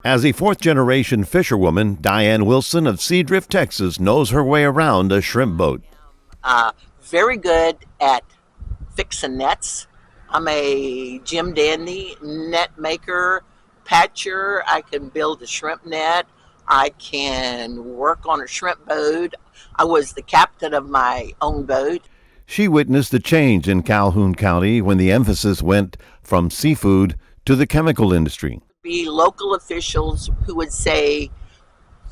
As a fourth-generation fisherwoman, Diane Wilson of Seadrift, Texas, knows her way around a shrimp boat. Very good at fixing nets. I'm a Jim Dandy net maker, patcher. I can build a shrimp net. I can work on a shrimp boat. I was the captain of my own boat. She witnessed the change in Calhoun County when the emphasis went from seafood to the chemical industry. Be local officials who would say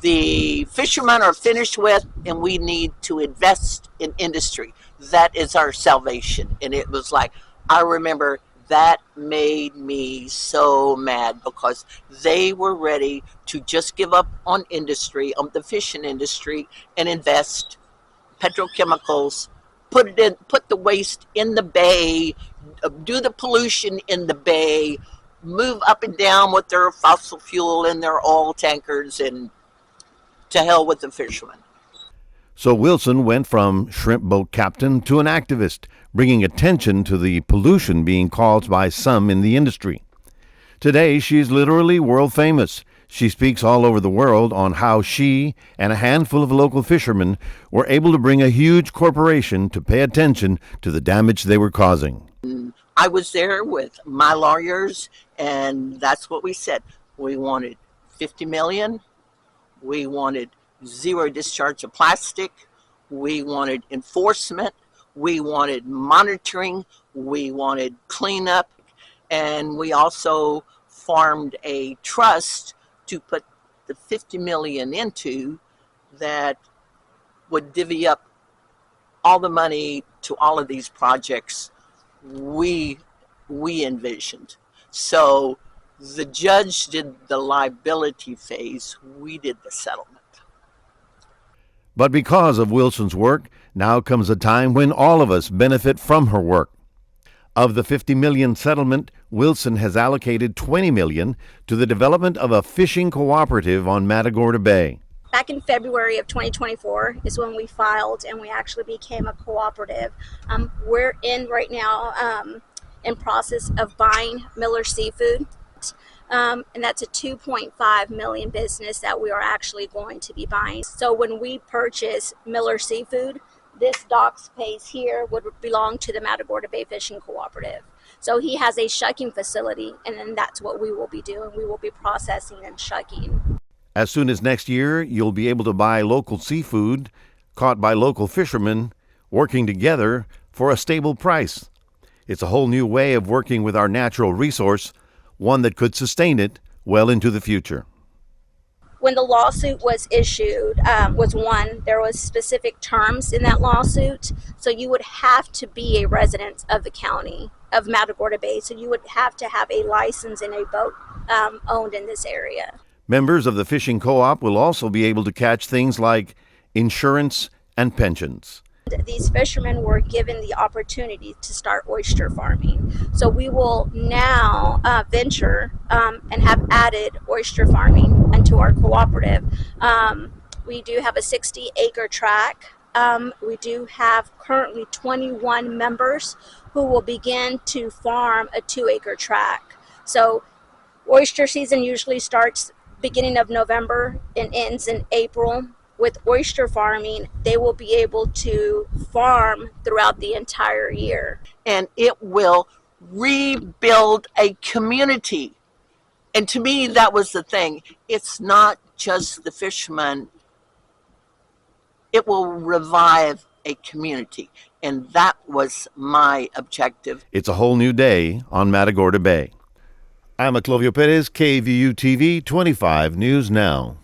the fishermen are finished with and we need to invest in industry. That is our salvation. And it was like, I remember that made me so mad because they were ready to just give up on industry, on the fishing industry, and invest petrochemicals, put the waste in the bay, do the pollution in the bay, move up and down with their fossil fuel and their oil tankers, and to hell with the fishermen. So Wilson went from shrimp boat captain to an activist, bringing attention to the pollution being caused by some in the industry. Today, she's literally world famous. She speaks all over the world on how she and a handful of local fishermen were able to bring a huge corporation to pay attention to the damage they were causing. I was there with my lawyers, and that's what we said. We wanted 50 million. We wanted zero discharge of plastic. We wanted enforcement. We wanted monitoring. We wanted cleanup. And we also formed a trust to put the 50 million into that would divvy up all the money to all of these projects we envisioned. So the judge did the liability phase, we did the settlement. But because of Wilson's work, now comes a time when all of us benefit from her work. Of the $50 million settlement, Wilson has allocated $20 million to the development of a fishing cooperative on Matagorda Bay. Back in February of 2024 is when we filed and we actually became a cooperative. We're in right now in process of buying Miller Seafood. And that's a 2.5 million business that we are actually going to be buying. So when we purchase Miller Seafood, this dock space here would belong to the Matagorda Bay Fishing Cooperative. So he has a shucking facility, and then that's what we will be doing. We will be processing and shucking. As soon as next year, you'll be able to buy local seafood caught by local fishermen working together for a stable price. It's a whole new way of working with our natural resource, one that could sustain it well into the future. When the lawsuit was issued, there was specific terms in that lawsuit. So you would have to be a resident of the county of Matagorda Bay. So you would have to have a license and a boat owned in this area. Members of the fishing co-op will also be able to catch things like insurance and pensions. These fishermen were given the opportunity to start oyster farming. So we will now venture and have added oyster farming into our cooperative. We do have a 60-acre tract. We do have currently 21 members who will begin to farm a 2-acre tract. So oyster season usually starts beginning of November and ends in April. With oyster farming, they will be able to farm throughout the entire year. And it will rebuild a community. And to me, that was the thing. It's not just the fishermen. It will revive a community. And that was my objective. It's a whole new day on Matagorda Bay. I'm Clovio Perez, KVU TV 25 News Now.